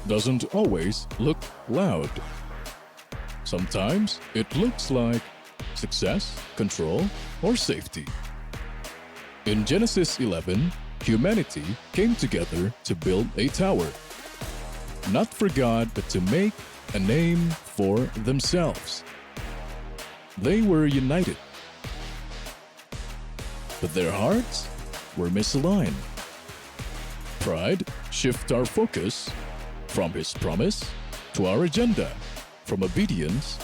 doesn't always look loud. Sometimes it looks like success, control, or safety. In Genesis 11, humanity came together to build a tower. Not for God, but to make a name for themselves. They were united, but their hearts were misaligned. Pride shifts our focus from His promise to our agenda, from obedience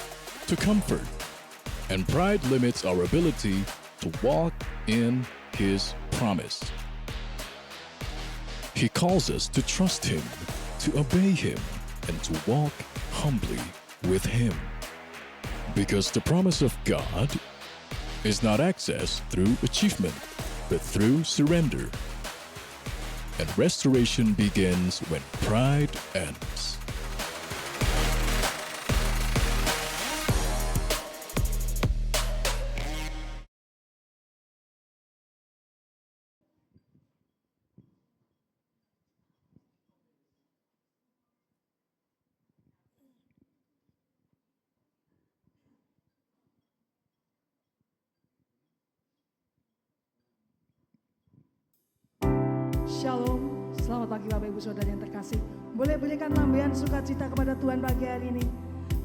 to comfort. And pride limits our ability to walk in His promise. He calls us to trust Him, to obey Him, and to walk humbly with Him. Because the promise of God is not accessed through achievement, but through surrender. And restoration begins when pride ends. Shalom, selamat pagi Bapak Ibu Saudara yang terkasih. Boleh berikan lambaian sukacita kepada Tuhan pagi hari ini.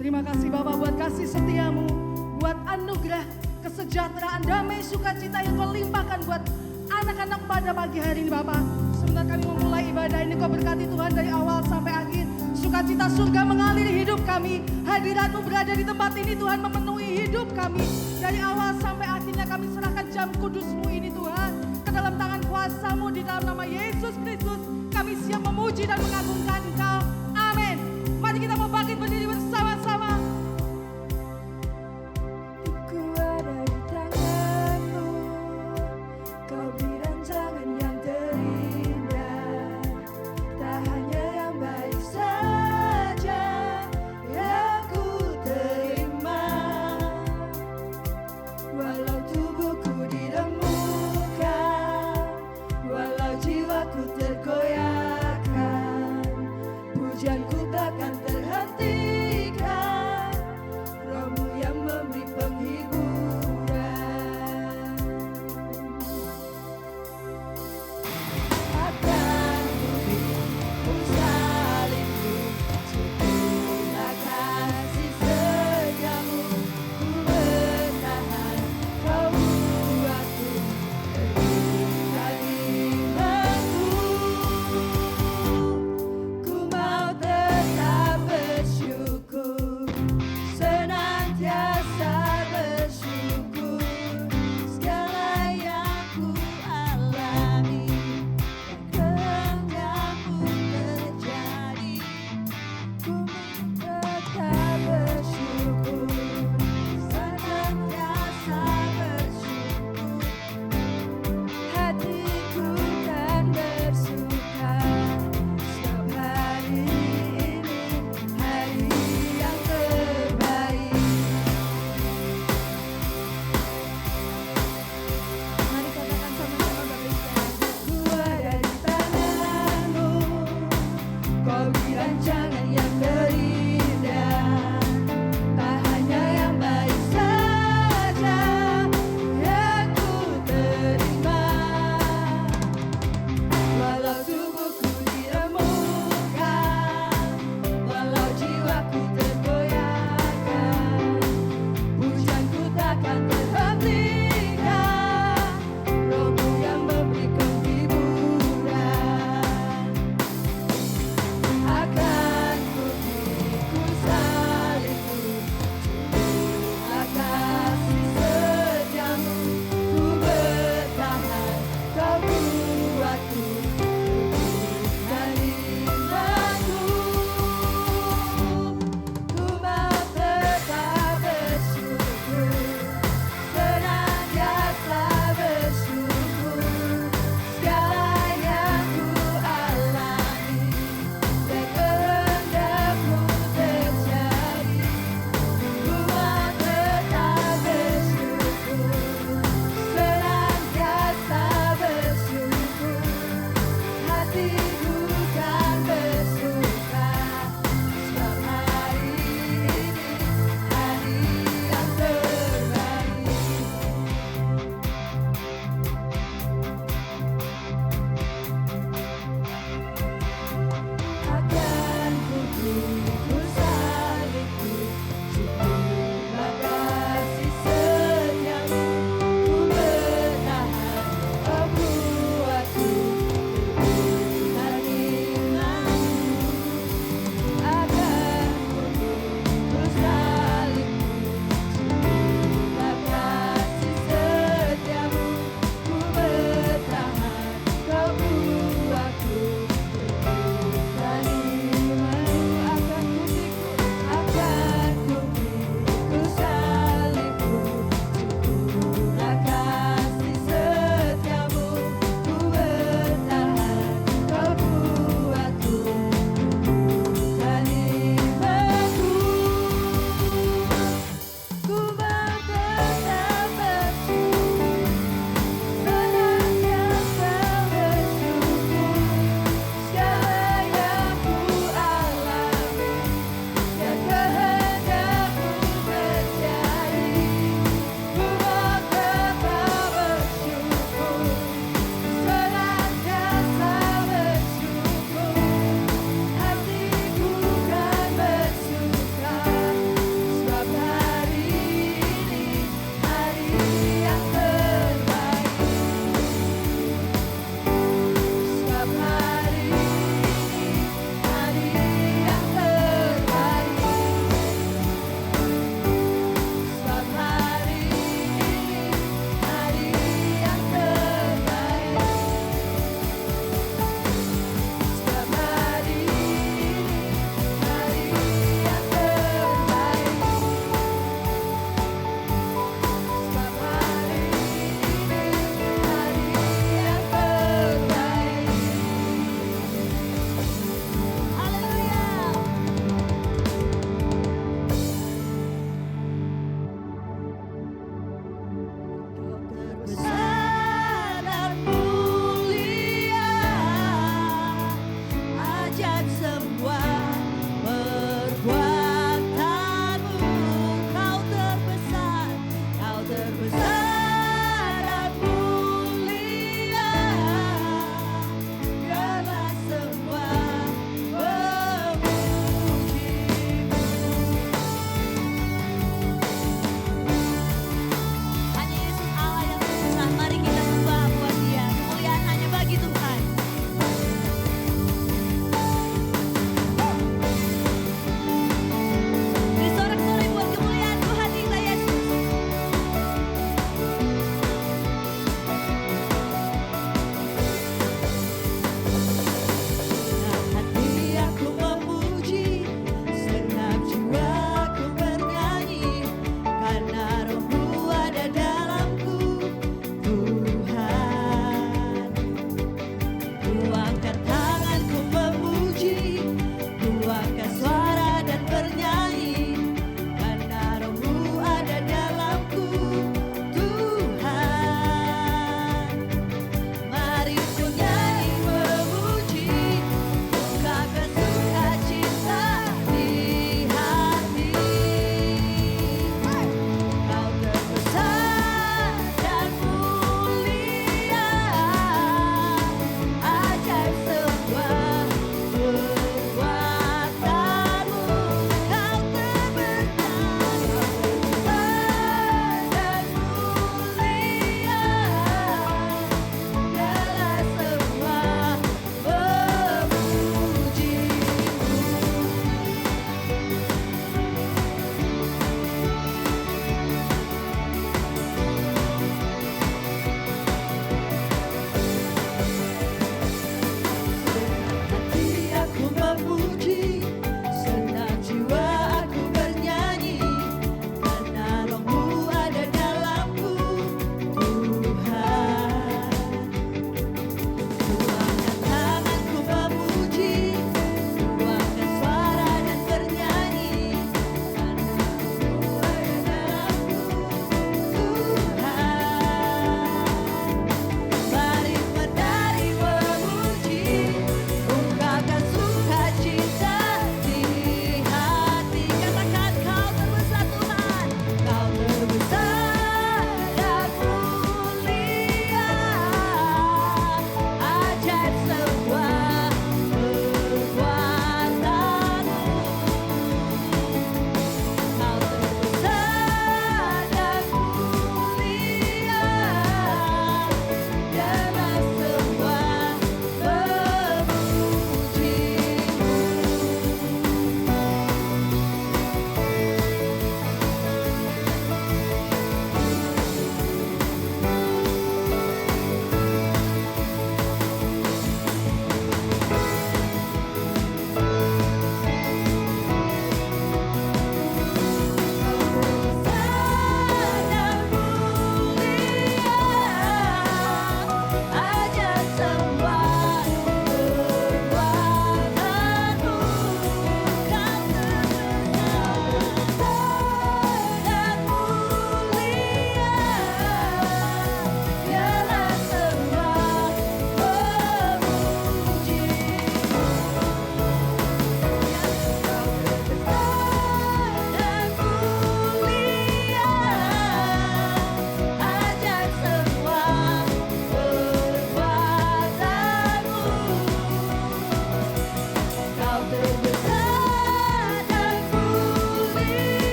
Terima kasih Bapak buat kasih setiamu, buat anugerah, kesejahteraan, damai, sukacita yang Kau limpahkan buat anak-anak pada pagi hari ini Bapak. Sebentar kami memulai ibadah ini, Kau berkati Tuhan dari awal sampai akhir. Sukacita surga mengalir hidup kami. Hadirat-Mu berada di tempat ini Tuhan, memenuhi hidup kami. Dari awal sampai akhirnya kami serahkan jam kudus-Mu ini Tuhan, ke dalam tangan kuasa-Mu di dalam nama Yesus Kristus. Kami siap memuji dan mengagungkan Engkau. Amin. Mari kita mau bangkit berdiri bersama-sama. Ku ada di tangan-Mu, Kau beri rancangan yang terindah. Tak hanya yang baik saja yang ku terima. Walau tubuhku diremukkan, walau jiwaku tergoyahkan, pujianku takkan terhentikan. Roh-Mu yang memberi penghiburan. Akan ku salibku, setelah kasih setiamu, ku bertahan, Kau buatku terikat imanku. Ku mau tetap bersyukur, senantiasa bersyukur. Segala yang ku alami dan kehendakmu terjadi, ku mau tetap bersyukur, senantiasa bersyukur. Hatiku kan bersuka, sebab hari ini hari yang terbaik. Mari katakan sama-sama Bapak Ibu. Ku ada di tangan-Mu, Kau beri rancangan yang terindah. Tak hanya yang baik saja yang ku terima. Walau tubuhku diremukkan, walau jiwaku tergoyahkan, pujianku takkan terhentikan. Roh-Mu yang memberi penghiburan. Akan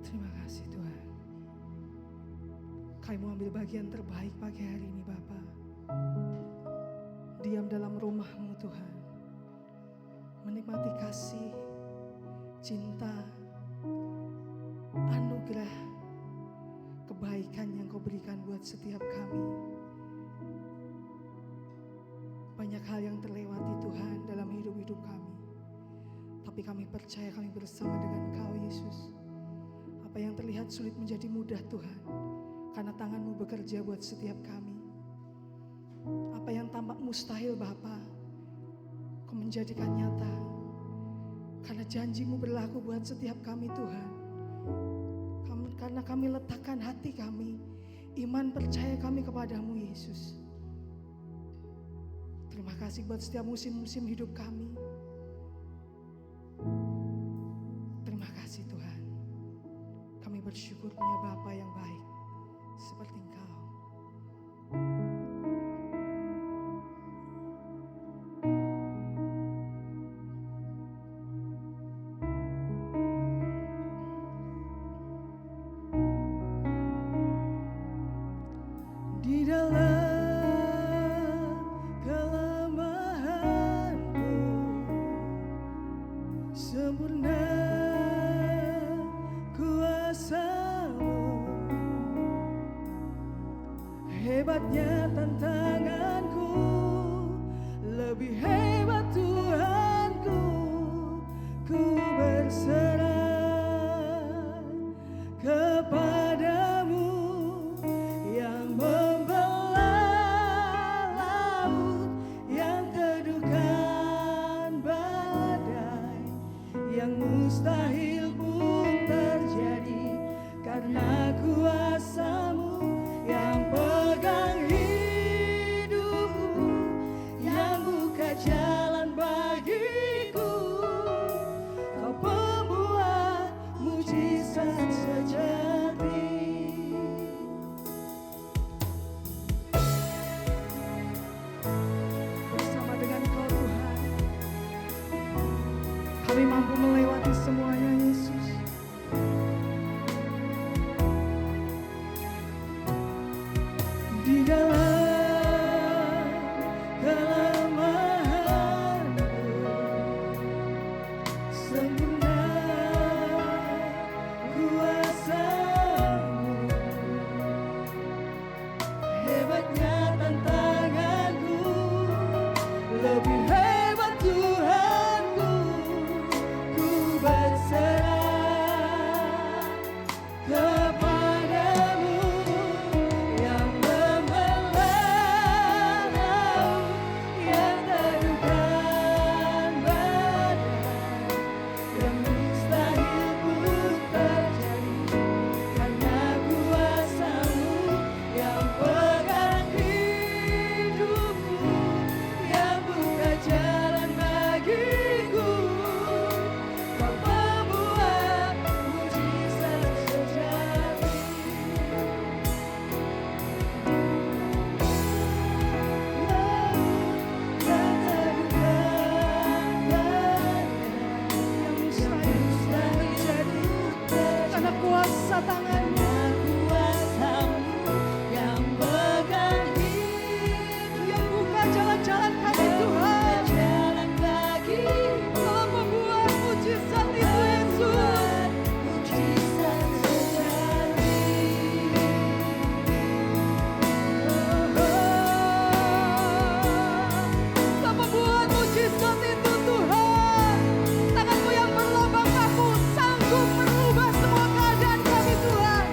Terima kasih Tuhan. Kami mau ambil bagian terbaik pagi hari ini Bapa. Diam dalam rumah-Mu Tuhan. Menikmati kasih, cinta, anugerah, kebaikan yang Kau berikan buat setiap kami. Banyak hal yang terlewati Tuhan dalam hidup-hidup kami. Tapi kami percaya kami bersama dengan Kau Yesus. Apa yang terlihat sulit menjadi mudah Tuhan. Karena tangan-Mu bekerja buat setiap kami. Apa yang tampak mustahil Bapa, Kau menjadikan nyata. Karena janji-Mu berlaku buat setiap kami Tuhan. Karena kami letakkan hati kami, iman percaya kami kepadamu Yesus. Terima kasih buat setiap musim-musim hidup kami. Terima kasih Tuhan. Kami bersyukur punya Bapa yang baik seperti Engkau. Di dalam kelemahanku sempurna kuasa-Mu. Hebatnya tantanganku, lebih hebat Tuhanku. Ku berserah kepadamu yang membelah laut, yang teduhkan badai, yang mustahil pun terjadi karena kuasa-Mu. Yang pegang hidupku, yang buka jalan bagiku. Kau pembuat mujizat sejati. Bersama dengan Kau Tuhan, kami mampu melewati semuanya Yesus. Di dalam kelemahanku sempurna kuasa-Mu. Hebatnya tantanganku, lebih hebat Tuhanku. Ku berserah kepadamu yang membelah laut, yang teduhkan badai, yang mustahil pun terjadi karena kuasa-Mu. Yang pegang hidupku, yang buka jalan bagiku. Kau pembuat mujizat sejati. Yang teduhkan badai, yang mustahil terjadi karena kuasa tangan-Mu. Kuasa-Mu yang pegang hidup, yang buka jalan-jalan kami Tuhan. Jalan bagi Kau membuat mujizat itu Yesus. Mujizat sejati. Kau membuat mujizat itu Tuhan. Tangan-Mu yang berlobang kaku sanggup merubah semua keadaan kami Tuhan.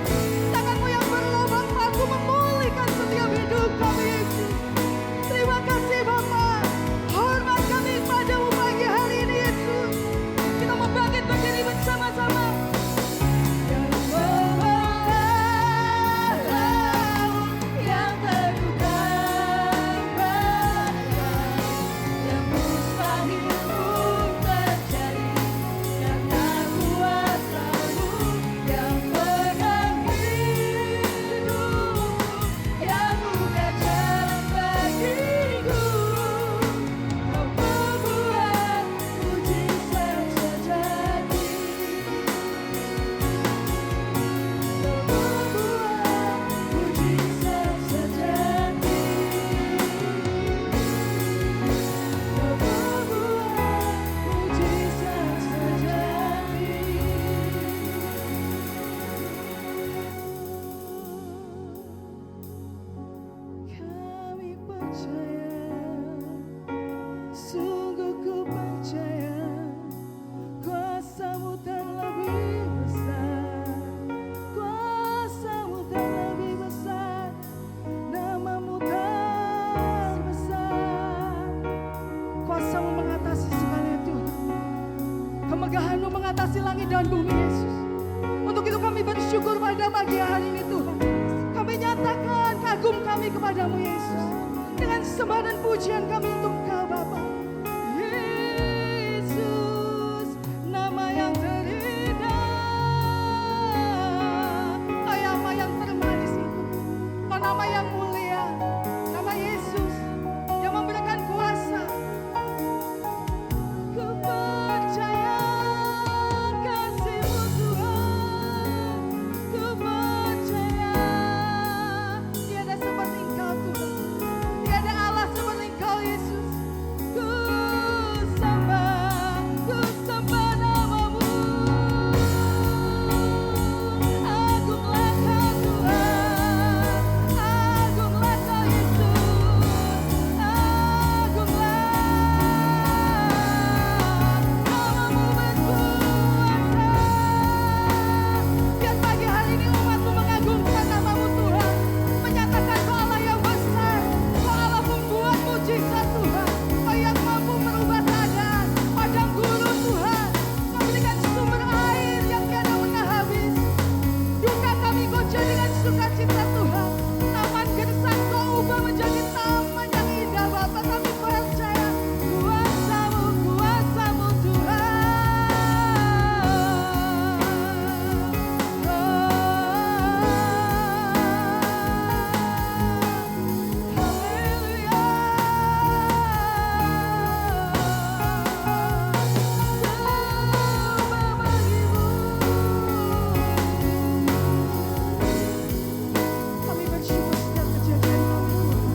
kerajaan-Mu mengatasi langit dan bumi, Yesus. Untuk itu kami bersyukur pada pagi hari ini, Tuhan. Kami nyatakan kagum kami kepadamu, Yesus. Dengan sembah dan pujian kami untuk Kau, Bapa. Yesus, nama yang terindah. Nama yang termanis itu. Oh, nama yang mulia. Nama Yesus yang memberikan kuasa. Ku percaya kasih-Mu, Tuhan. Ku percaya tiada seperti Engkau, Tuhan. Tiada Allah seperti Engkau, Yesus. Ku sembah nama-Mu. Agunglah Kau, Tuhan. Agunglah Kau, Yesus. Agunglah nama-Mu berkuasa. Biar pagi hari ini umat-Mu mengagungkan nama-Mu, Tuhan. Menyatakan Kau Allah yang besar. Kau Allah pembuat mujizat, Tuhan. Kau yang mampu merubah keadaan. Padang gurun, Tuhan. Kau berikan sumber air yang tiada pernah habis. Duka kami Kau jadikan sukacita, Tuhan. Taman gersang Kau ubah menjadi taman yang indah, Bapa. Kami percaya kuasa-Mu, Tuhan. Haleluya. Sembah bagi-Mu. Kami bersyukur setiap kejadian kami, Tuhan.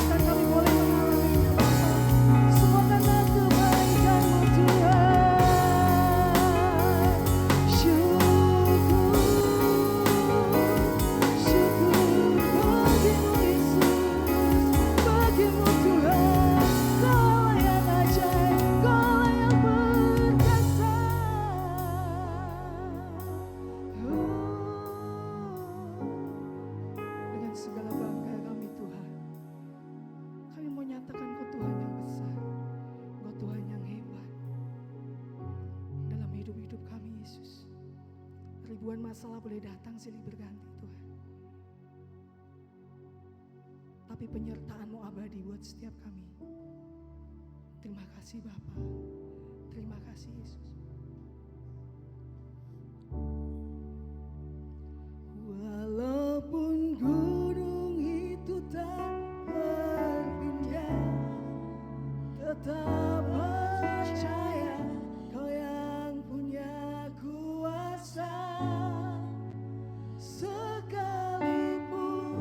Dan kami boleh mengalaminya, Bapa. Semua karena kebaikan-Mu, Tuhan. Syukur bagi-Mu, Yesus. Bagi-Mu, Tuhan. Kau yang ajaib, Kau yang perkasa. Dengan segala bangga kami, Tuhan, kami mau nyatakan Kau Tuhan yang besar, Kau Tuhan yang hebat dalam hidup-hidup kami, Yesus. Ribuan masalah boleh datang silih berganti, Tuhan, tapi penyertaan-Mu abadi buat setiap kami. Terima kasih, Bapa. Terima kasih, Yesus. Walaupun gunung itu tak berpindah, tetap percaya Kau yang punya kuasa. Sekalipun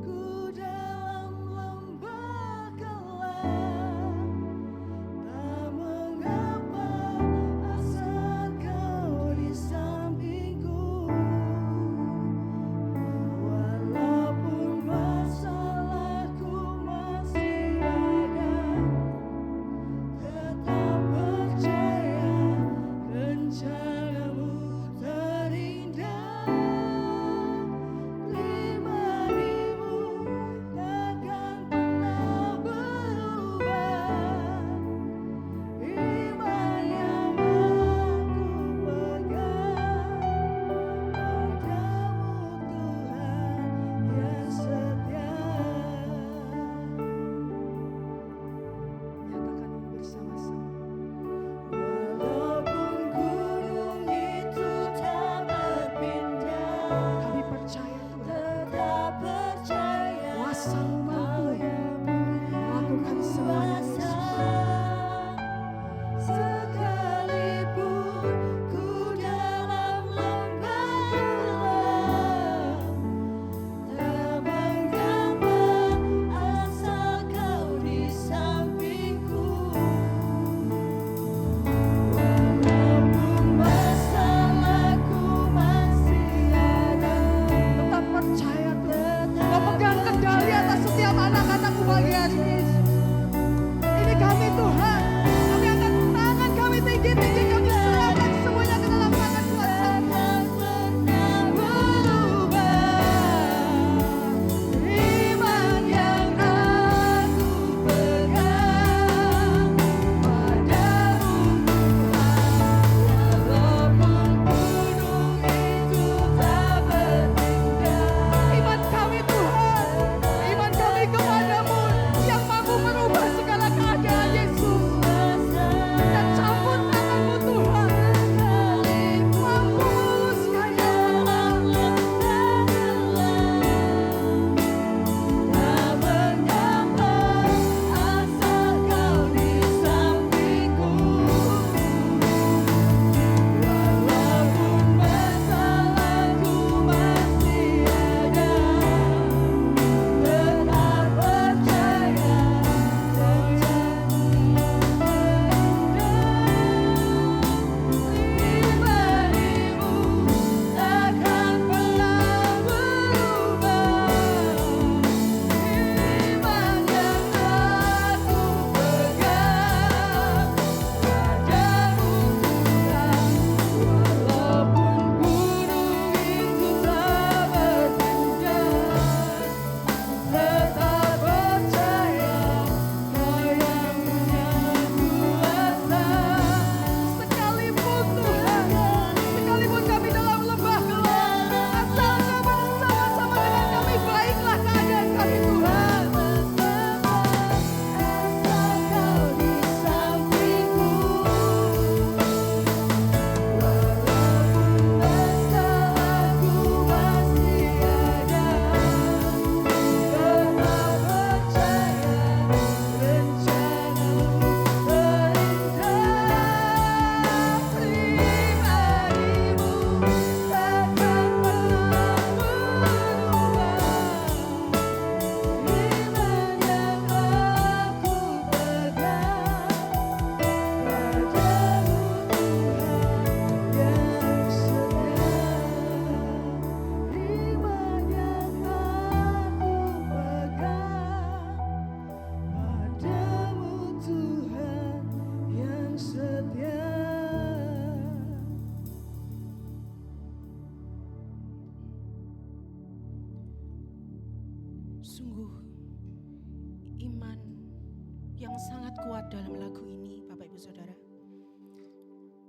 ku dalam lembah gelap, tak mengapa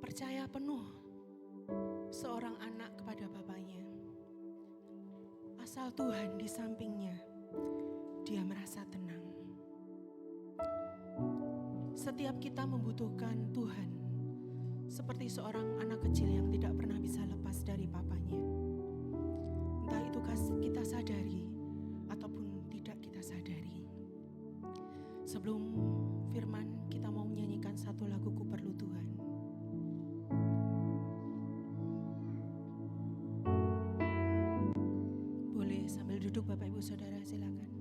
percaya penuh seorang anak kepada bapaknya. Asal Tuhan di sampingnya, dia merasa tenang. Setiap kita membutuhkan Tuhan, seperti seorang anak kecil yang tidak pernah bisa lepas dari papanya. Entah itu kita sadari ataupun tidak kita sadari. Sebelum firman, kita mau menyanyikan satu lagu Ku Perlu Tuhan. Boleh sambil duduk Bapak Ibu Saudara, silakan.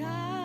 God.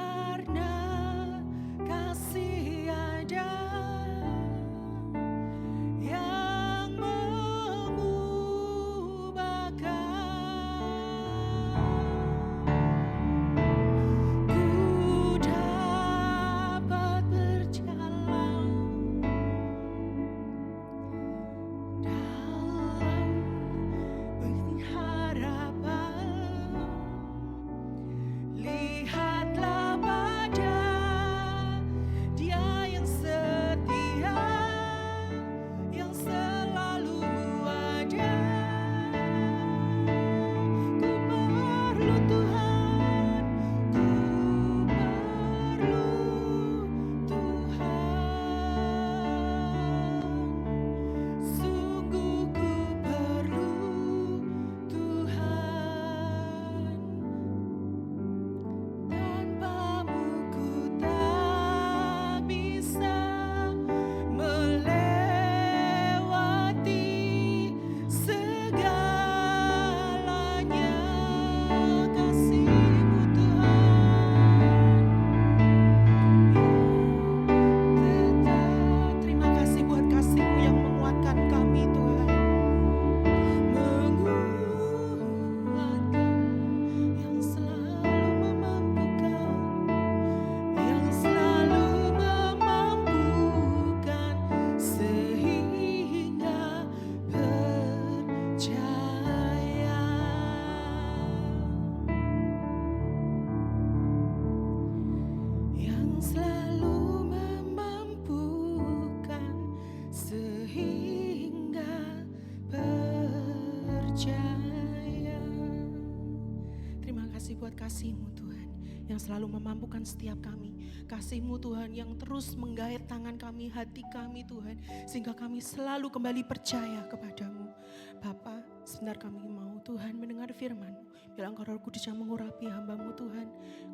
kasih-Mu Tuhan yang selalu memampukan setiap kami. Kasih-Mu Tuhan yang terus menggait tangan kami, hati kami Tuhan, sehingga kami selalu kembali percaya kepadamu. Bapa, sebentar kami mau Tuhan mendengar firman-Mu. Bila Engkau Roh Kudus yang mengurapi hamba-Mu Tuhan,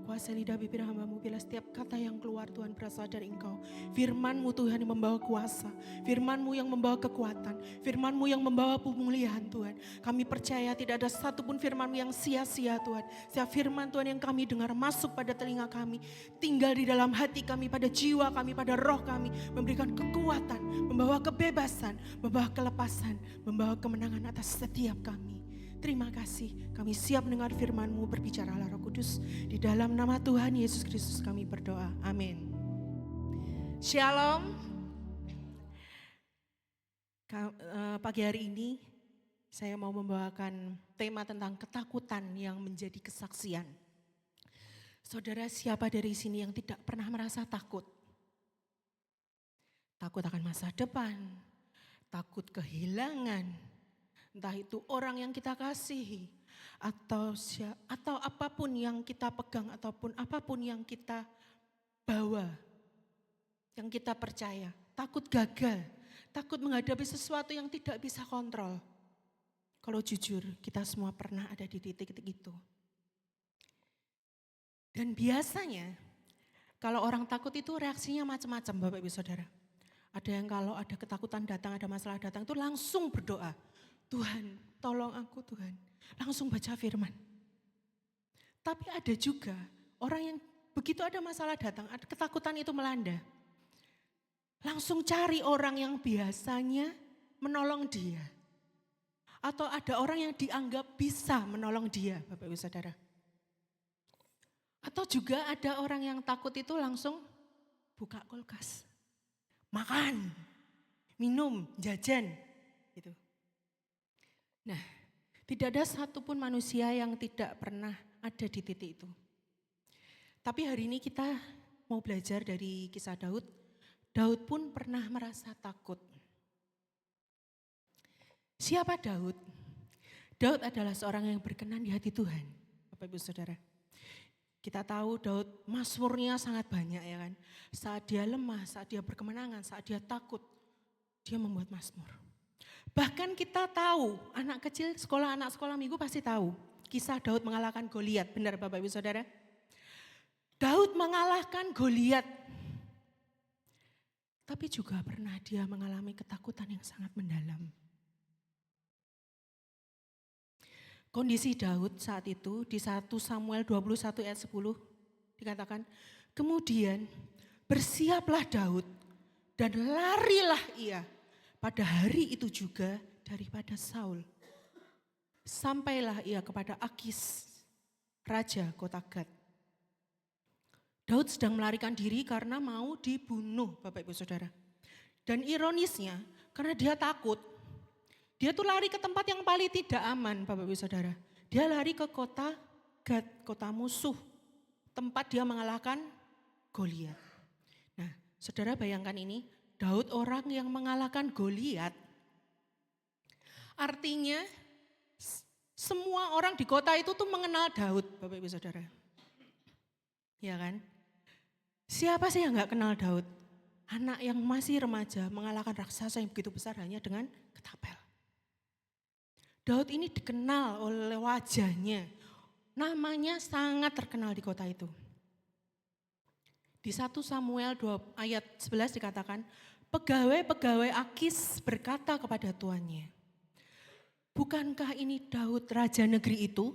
kuasai lidah bibir hamba-Mu, bila setiap kata yang keluar Tuhan berasal dari Engkau. Firman-Mu Tuhan yang membawa kuasa, firman-Mu yang membawa kekuatan, firman-Mu yang membawa pemulihan Tuhan. Kami percaya tidak ada satupun firman-Mu yang sia-sia Tuhan. Setiap firman Tuhan yang kami dengar masuk pada telinga kami, tinggal di dalam hati kami, pada jiwa kami, pada roh kami, memberikan kekuatan, membawa kebebasan, membawa kelepasan, membawa kemenangan atas setiap kami. Terima kasih, kami siap mendengar firman-Mu, berbicaralah Roh Kudus. Di dalam nama Tuhan Yesus Kristus kami berdoa, amin. Shalom. Pagi hari ini saya mau membawakan tema tentang ketakutan yang menjadi kesaksian. Saudara, siapa dari sini yang tidak pernah merasa takut? Takut akan masa depan, takut kehilangan, entah itu orang yang kita kasihi, atau apapun yang kita pegang, ataupun apapun yang kita bawa, yang kita percaya. Takut gagal, takut menghadapi sesuatu yang tidak bisa kontrol. Kalau jujur, kita semua pernah ada di titik-titik itu. Dan biasanya, kalau orang takut itu reaksinya macam-macam, Bapak Ibu Saudara. Ada yang kalau ada ketakutan datang, ada masalah datang, itu langsung berdoa. Tuhan, tolong aku Tuhan. Langsung baca firman. Tapi ada juga orang yang begitu ada masalah datang, ada ketakutan itu melanda. Langsung cari orang yang biasanya menolong dia. Atau ada orang yang dianggap bisa menolong dia, Bapak Ibu Saudara. Atau juga ada orang yang takut itu langsung buka kulkas. Makan, minum, jajan, gitu. Nah, tidak ada satupun manusia yang tidak pernah ada di titik itu. Tapi hari ini kita mau belajar dari kisah Daud. Daud pun pernah merasa takut. Siapa Daud? Daud adalah seorang yang berkenan di hati Tuhan, Bapak Ibu Saudara. Kita tahu Daud mazmurnya sangat banyak ya kan. Saat dia lemah, saat dia berkemenangan, saat dia takut, dia membuat mazmur. Bahkan kita tahu, anak kecil anak sekolah minggu pasti tahu. Kisah Daud mengalahkan Goliat, benar Bapak Ibu Saudara? Daud mengalahkan Goliat. Tapi juga pernah dia mengalami ketakutan yang sangat mendalam. Kondisi Daud saat itu di 1 Samuel 21 ayat 10 dikatakan, kemudian bersiaplah Daud dan larilah ia pada hari itu juga daripada Saul. Sampailah ia kepada Akis, raja kota Gad. Daud sedang melarikan diri karena mau dibunuh, Bapak Ibu Saudara. Dan ironisnya, karena dia takut, dia tuh lari ke tempat yang paling tidak aman, Bapak Ibu Saudara. Dia lari ke kota Gad, kota musuh, tempat dia mengalahkan Goliat. Nah, Saudara bayangkan ini, Daud orang yang mengalahkan Goliat. Artinya semua orang di kota itu tuh mengenal Daud, Bapak Ibu Saudara. Ya kan? Siapa sih yang gak kenal Daud? Anak yang masih remaja mengalahkan raksasa yang begitu besar hanya dengan ketapel. Daud ini dikenal oleh wajahnya. Namanya sangat terkenal di kota itu. Di 1 Samuel 2 ayat 11 dikatakan, pegawai-pegawai Akis berkata kepada tuannya, bukankah ini Daud raja negeri itu?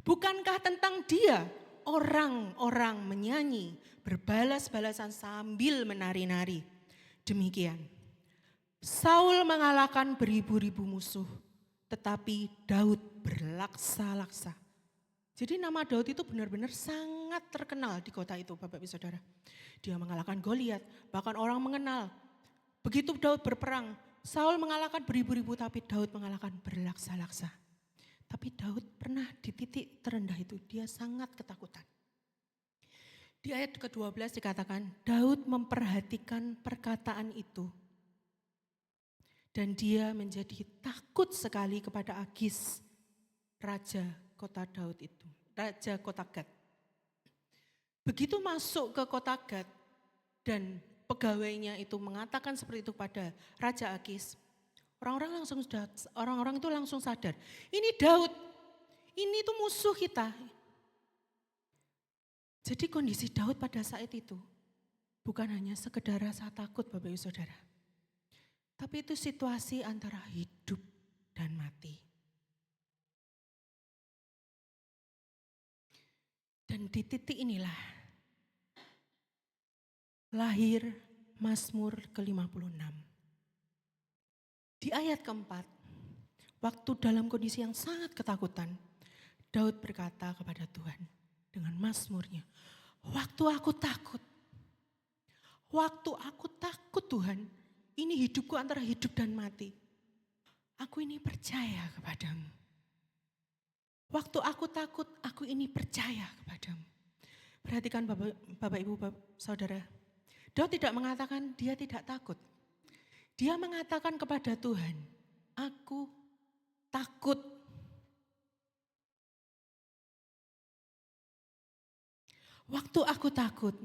Bukankah tentang dia orang-orang menyanyi, berbalas-balasan sambil menari-nari? Demikian, Saul mengalahkan beribu-ribu musuh, tetapi Daud berlaksa-laksa. Jadi nama Daud itu benar-benar sangat terkenal di kota itu, Bapak Ibu Saudara. Dia mengalahkan Goliat, bahkan orang mengenal. Begitu Daud berperang, Saul mengalahkan beribu-ribu, tapi Daud mengalahkan berlaksa-laksa. Tapi Daud pernah di titik terendah itu, dia sangat ketakutan. Di ayat ke-12 dikatakan, Daud memperhatikan perkataan itu. Dan dia menjadi takut sekali kepada Akis, raja kota Daud itu. Raja kota Gad. Begitu masuk ke kota Gad dan pegawainya itu mengatakan seperti itu pada Raja Akis, orang-orang itu langsung sadar, ini Daud, ini tuh musuh kita. Jadi kondisi Daud pada saat itu bukan hanya sekedar rasa takut Bapak Ibu Saudara, tapi itu situasi antara hidup dan mati. Dan di titik inilah lahir Mazmur ke-56. Di ayat keempat, waktu dalam kondisi yang sangat ketakutan, Daud berkata kepada Tuhan dengan mazmurnya, waktu aku takut Tuhan, ini hidupku antara hidup dan mati. Aku ini percaya kepadamu. Waktu aku takut, aku ini percaya kepadamu. Perhatikan Bapak Ibu Saudara, Daud tidak mengatakan dia tidak takut. Dia mengatakan kepada Tuhan, aku takut. Waktu aku takut,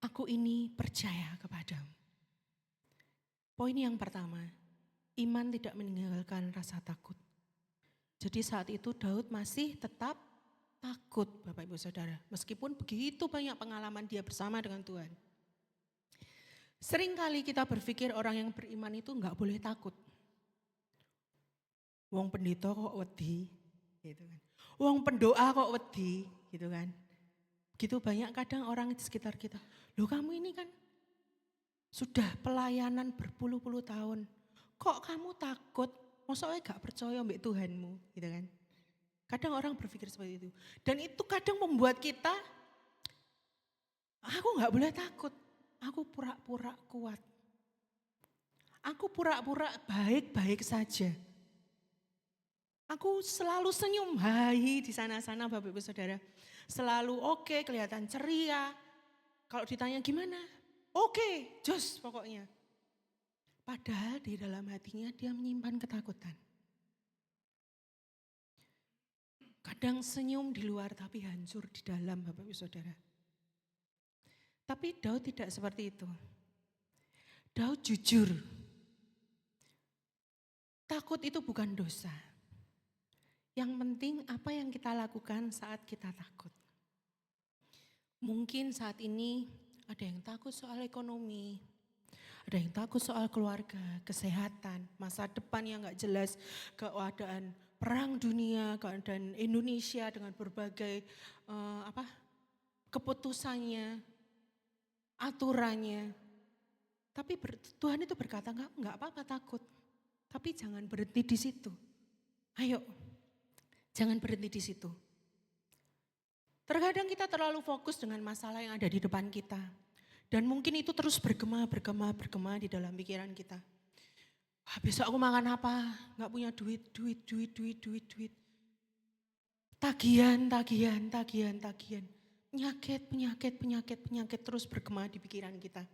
aku ini percaya kepadamu. Poin yang pertama, iman tidak meninggalkan rasa takut. Jadi saat itu Daud masih tetap takut Bapak Ibu Saudara. Meskipun begitu banyak pengalaman dia bersama dengan Tuhan. Seringkali kita berpikir orang yang beriman itu enggak boleh takut. Wong pendeta kok wedi, gitu kan. Wong pendoa kok wedi, gitu kan. Begitu banyak kadang orang di sekitar kita. Loh kamu ini kan sudah pelayanan berpuluh-puluh tahun. Kok kamu takut? Maksudnya gak percaya mbak Tuhanmu, gitu kan. Kadang orang berpikir seperti itu. Dan itu kadang membuat kita, aku gak boleh takut. Aku pura-pura kuat. Aku pura-pura baik-baik saja. Aku selalu senyum, hai di sana-sana Bapak Ibu Saudara. Selalu oke, kelihatan ceria. Kalau ditanya gimana? Oke, jos pokoknya. Padahal di dalam hatinya dia menyimpan ketakutan. Kadang senyum di luar tapi hancur di dalam Bapak Ibu Saudara. Tapi Daud tidak seperti itu. Daud jujur. Takut itu bukan dosa. Yang penting apa yang kita lakukan saat kita takut. Mungkin saat ini ada yang takut soal ekonomi. Ada yang takut soal keluarga, kesehatan, masa depan yang gak jelas, keadaan perang dunia, keadaan Indonesia dengan berbagai keputusannya, aturannya. Tapi Tuhan itu berkata enggak apa-apa takut, tapi jangan berhenti di situ. Ayo, jangan berhenti di situ. Terkadang kita terlalu fokus dengan masalah yang ada di depan kita. Dan mungkin itu terus bergema di dalam pikiran kita. Besok aku makan apa? Gak punya duit. Tagihan. Penyakit terus bergema di pikiran kita.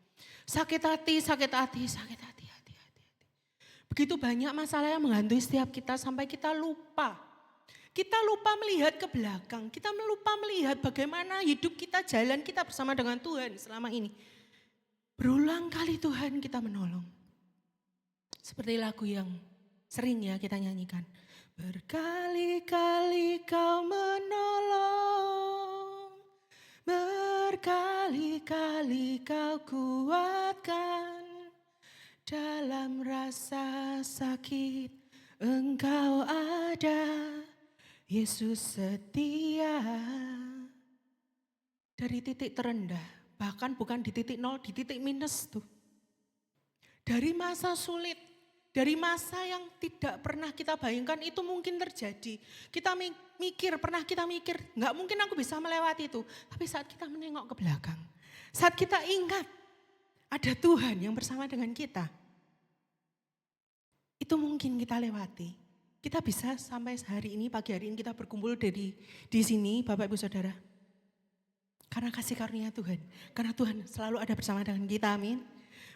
Sakit hati. Begitu banyak masalah yang menghantui setiap kita sampai kita lupa. Kita lupa melihat ke belakang, kita lupa melihat bagaimana hidup kita, jalan kita bersama dengan Tuhan selama ini. Berulang kali Tuhan kita menolong. Seperti lagu yang sering ya kita nyanyikan. Berkali-kali kau menolong, berkali-kali kau kuatkan. Dalam rasa sakit engkau ada. Yesus setia. Dari titik terendah, bahkan bukan di titik nol, di titik minus tuh. Dari masa sulit, dari masa yang tidak pernah kita bayangkan itu mungkin terjadi. Kita pernah kita mikir, enggak mungkin aku bisa melewati itu. Tapi saat kita menengok ke belakang, saat kita ingat ada Tuhan yang bersama dengan kita, itu mungkin kita lewati. Kita bisa sampai hari ini, pagi hari ini kita berkumpul di sini Bapak Ibu Saudara. Karena kasih karunia Tuhan. Karena Tuhan selalu ada bersama dengan kita, amin.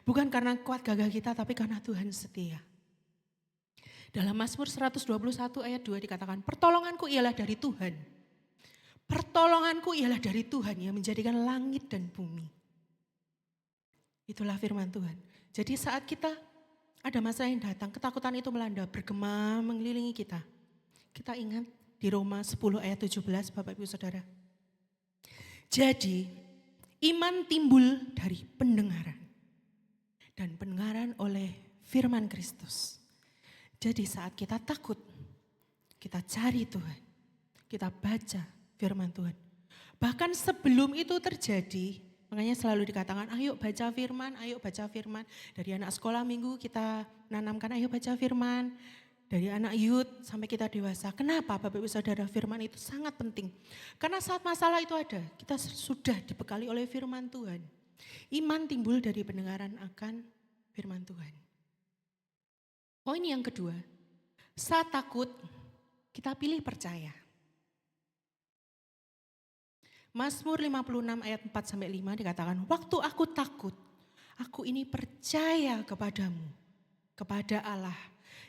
Bukan karena kuat gagah kita, tapi karena Tuhan setia. Dalam Mazmur 121 ayat 2 dikatakan, pertolonganku ialah dari Tuhan Pertolonganku ialah dari Tuhan yang menjadikan langit dan bumi. Itulah firman Tuhan. Jadi saat kita ada masa yang datang, ketakutan itu melanda, bergema mengelilingi kita. Kita ingat di Roma 10 ayat 17, Bapak Ibu Saudara. Jadi iman timbul dari pendengaran. Dan pendengaran oleh firman Kristus. Jadi saat kita takut, kita cari Tuhan. Kita baca firman Tuhan. Bahkan sebelum itu terjadi, makanya selalu dikatakan, ayo baca firman, ayo baca firman. Dari anak sekolah minggu kita nanamkan, ayo baca firman. Dari anak youth sampai kita dewasa. Kenapa Bapak Ibu Saudara, firman itu sangat penting. Karena saat masalah itu ada, kita sudah dibekali oleh firman Tuhan. Iman timbul dari pendengaran akan firman Tuhan. Poin yang kedua, saat takut kita pilih percaya. Mazmur 56 ayat 4-5 dikatakan, waktu aku takut, aku ini percaya kepadamu, kepada Allah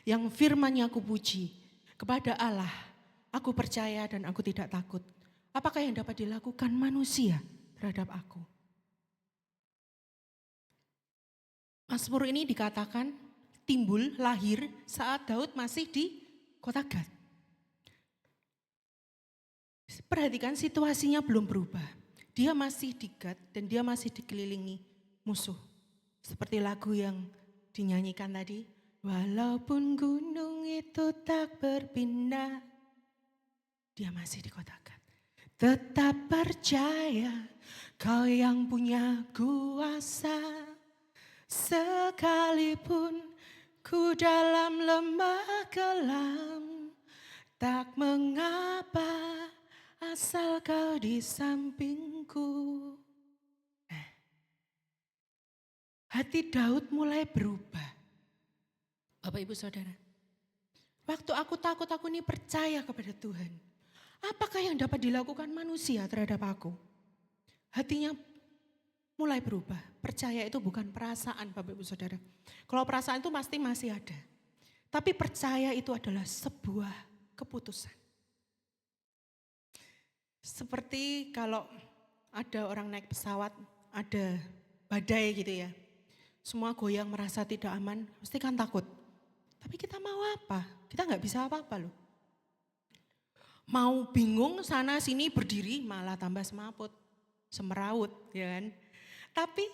yang firman-Nya aku puji, kepada Allah aku percaya dan aku tidak takut. Apakah yang dapat dilakukan manusia terhadap aku? Mazmur ini dikatakan timbul, lahir saat Daud masih di kota Gad. Perhatikan situasinya belum berubah. Dia masih di Gad dan dia masih dikelilingi musuh. Seperti lagu yang dinyanyikan tadi. Walaupun gunung itu tak berpindah, dia masih di kota Gad. Tetap percaya kau yang punya kuasa. Sekalipun ku dalam lembah kelam, tak mengapa asal kau di sampingku. Hati Daud mulai berubah. Bapak Ibu Saudara, waktu aku takut, aku ini percaya kepada Tuhan. Apakah yang dapat dilakukan manusia terhadap aku? Hatinya mulai berubah. Percaya itu bukan perasaan Bapak Ibu Saudara. Kalau perasaan itu pasti masih ada. Tapi percaya itu adalah sebuah keputusan. Seperti kalau ada orang naik pesawat, ada badai gitu ya. Semua goyang merasa tidak aman, pasti kan takut. Tapi kita mau apa? Kita nggak bisa apa-apa loh. Mau bingung sana sini berdiri malah tambah semaput, semeraut ya kan. Tapi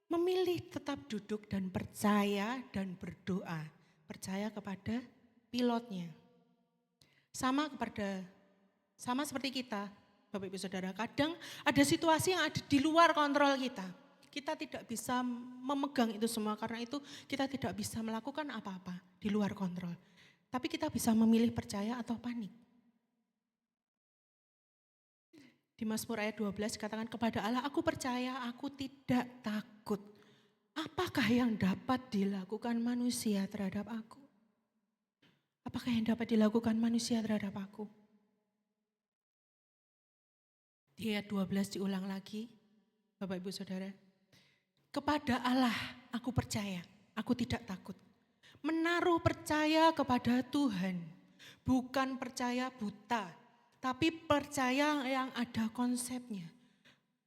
memilih tetap duduk dan percaya dan berdoa. Percaya kepada pilotnya. Sama seperti kita, Bapak Ibu Saudara. Kadang ada situasi yang ada di luar kontrol kita. Kita tidak bisa memegang itu semua karena itu kita tidak bisa melakukan apa-apa di luar kontrol. Tapi kita bisa memilih percaya atau panik. Di Mazmur ayat 12 katakan kepada Allah, aku percaya, aku tidak takut. Apakah yang dapat dilakukan manusia terhadap aku? Apakah yang dapat dilakukan manusia terhadap aku? Di ayat 12 diulang lagi, Bapak Ibu Saudara. Kepada Allah aku percaya, aku tidak takut. Menaruh percaya kepada Tuhan, bukan percaya buta, tapi percaya yang ada konsepnya.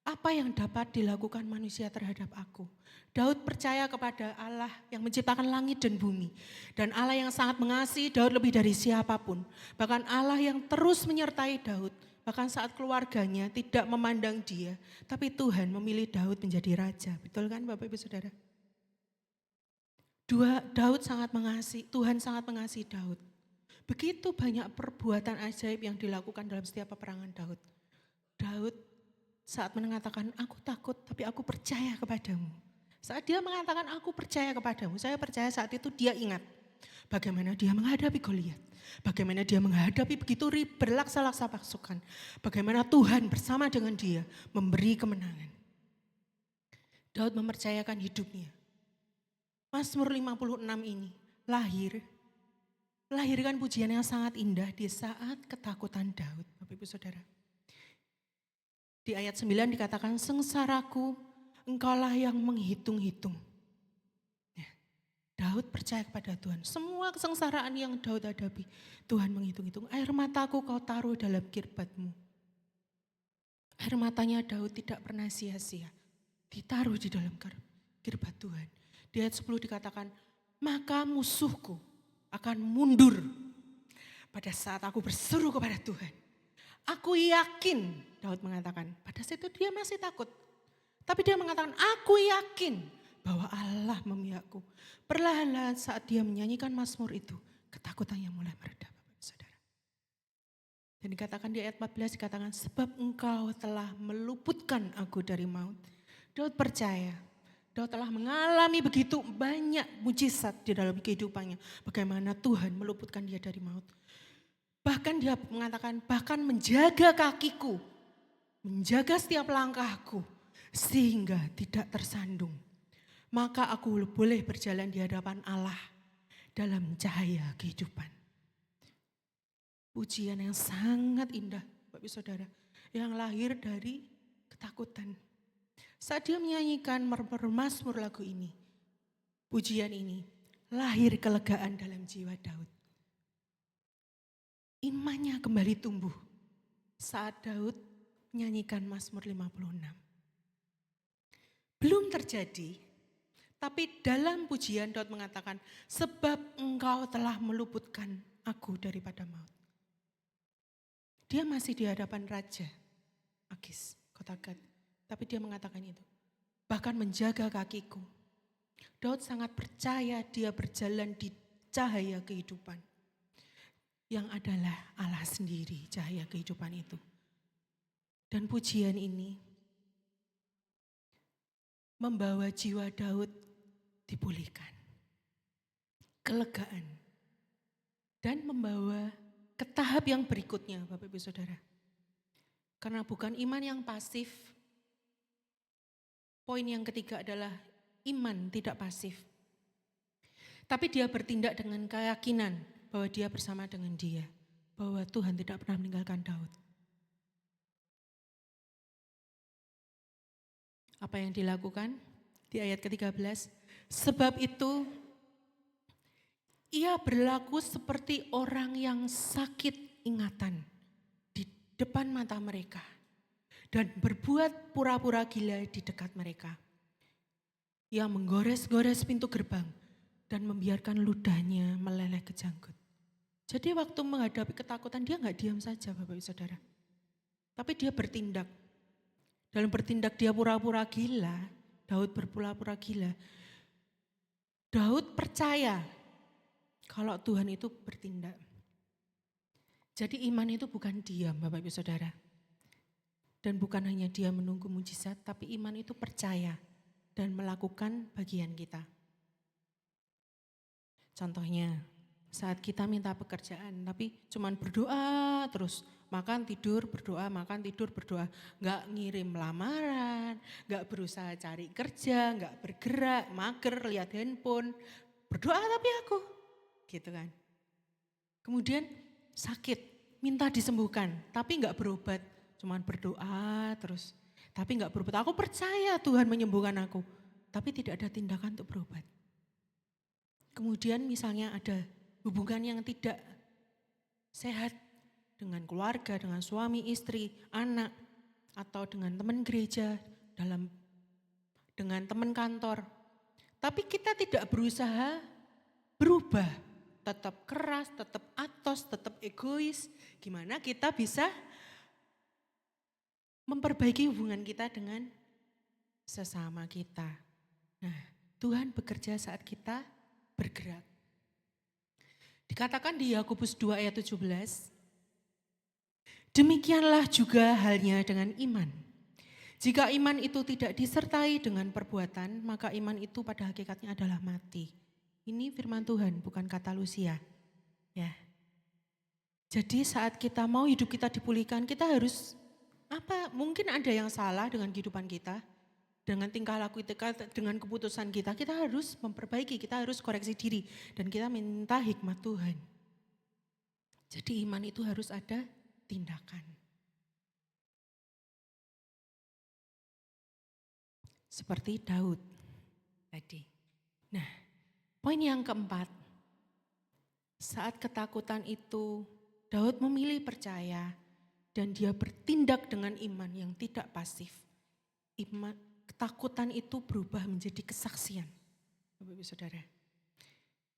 Apa yang dapat dilakukan manusia terhadap aku? Daud percaya kepada Allah yang menciptakan langit dan bumi. Dan Allah yang sangat mengasihi Daud lebih dari siapapun. Bahkan Allah yang terus menyertai Daud. Bahkan saat keluarganya tidak memandang dia, tapi Tuhan memilih Daud menjadi raja. Betul kan Bapak Ibu Saudara? Daud sangat mengasihi, Tuhan sangat mengasihi Daud. Begitu banyak perbuatan ajaib yang dilakukan dalam setiap peperangan Daud. Daud saat mengatakan, aku takut tapi aku percaya kepadamu. Saat dia mengatakan aku percaya kepadamu, saya percaya saat itu dia ingat. Bagaimana dia menghadapi Goliat. Bagaimana dia menghadapi begitu berlaksa-laksa pasukan. Bagaimana Tuhan bersama dengan dia memberi kemenangan. Daud mempercayakan hidupnya. Mazmur 56 ini lahirkan pujian yang sangat indah di saat ketakutan Daud. Bapak Ibu Saudara. Di ayat 9 dikatakan, sengsaraku engkaulah yang menghitung-hitung. Daud percaya kepada Tuhan. Semua kesengsaraan yang Daud hadapi, Tuhan menghitung-hitung. Air mataku kau taruh dalam kirbatmu. Air matanya Daud tidak pernah sia-sia. Ditaruh di dalam kirbat Tuhan. Di ayat 10 dikatakan, maka musuhku akan mundur pada saat aku berseru kepada Tuhan. Aku yakin, Daud mengatakan, pada saat itu dia masih takut. Tapi dia mengatakan, aku yakin bahwa Allah memihakku. Perlahan-lahan saat dia menyanyikan mazmur itu, ketakutannya mulai mereda, Bapak Saudara. Dan dikatakan di ayat 14, dikatakan, sebab engkau telah meluputkan aku dari maut. Daud percaya, Daud telah mengalami begitu banyak mujizat di dalam kehidupannya. Bagaimana Tuhan meluputkan dia dari maut. Bahkan dia mengatakan, bahkan menjaga kakiku, menjaga setiap langkahku, sehingga tidak tersandung. Maka aku boleh berjalan di hadapan Allah dalam cahaya kehidupan. Pujian yang sangat indah, Bapak Ibu Saudara, yang lahir dari ketakutan. Saat dia menyanyikan mazmur lagu ini, pujian ini, lahir kelegaan dalam jiwa Daud. Imannya kembali tumbuh saat Daud menyanyikan mazmur 56. Belum terjadi, tapi dalam pujian Daud mengatakan, sebab engkau telah meluputkan aku daripada maut. Dia masih di hadapan Raja Akis, kota Gat. Tapi dia mengatakan itu. Bahkan menjaga kakiku. Daud sangat percaya dia berjalan di cahaya kehidupan. Yang adalah Allah sendiri, cahaya kehidupan itu. Dan pujian ini membawa jiwa Daud dipulihkan. Kelegaan. Dan membawa ke tahap yang berikutnya, Bapak Ibu Saudara. Karena bukan iman yang pasif. Poin yang ketiga adalah iman tidak pasif. Tapi dia bertindak dengan keyakinan bahwa dia bersama dengan dia. Bahwa Tuhan tidak pernah meninggalkan Daud. Apa yang dilakukan? Di ayat ke-13. Sebab itu ia berlaku seperti orang yang sakit ingatan di depan mata mereka dan berbuat pura-pura gila di dekat mereka. Ia menggores-gores pintu gerbang dan membiarkan ludahnya meleleh ke janggut. Jadi waktu menghadapi ketakutan dia nggak diam saja, Bapak Ibu Saudara. Tapi dia bertindak. Dalam bertindak dia pura-pura gila, Daud berpura-pura gila. Daud percaya kalau Tuhan itu bertindak. Jadi iman itu bukan diam, Bapak Ibu Saudara. Dan bukan hanya dia menunggu mujizat, tapi iman itu percaya dan melakukan bagian kita. Contohnya, saat kita minta pekerjaan, tapi cuman berdoa terus, makan tidur berdoa, makan tidur berdoa. Nggak ngirim lamaran, nggak berusaha cari kerja, nggak bergerak, mager, lihat handphone. Berdoa tapi aku. Gitu kan. Kemudian sakit, minta disembuhkan, tapi enggak berobat, cuman berdoa terus. Tapi enggak berobat, aku percaya Tuhan menyembuhkan aku, tapi tidak ada tindakan untuk berobat. Kemudian misalnya ada hubungan yang tidak sehat dengan keluarga, dengan suami, istri, anak, atau dengan teman gereja, dengan teman kantor. Tapi kita tidak berusaha berubah. Tetap keras, tetap atos, tetap egois. Gimana kita bisa memperbaiki hubungan kita dengan sesama kita. Nah, Tuhan bekerja saat kita bergerak. Dikatakan di Yakobus 2 ayat 17, demikianlah juga halnya dengan iman. Jika iman itu tidak disertai dengan perbuatan, maka iman itu pada hakikatnya adalah mati. Ini firman Tuhan, bukan kata Lucia. Ya. Jadi saat kita mau hidup kita dipulihkan, kita harus mungkin ada yang salah dengan kehidupan kita, dengan tingkah laku kita, dengan keputusan kita harus memperbaiki, kita harus koreksi diri dan kita minta hikmat Tuhan. Jadi iman itu harus ada tindakan. Seperti Daud tadi. Nah, poin yang keempat, saat ketakutan itu Daud memilih percaya dan dia bertindak dengan iman yang tidak pasif. Ketakutan itu berubah menjadi kesaksian. Bapak Ibu Saudara.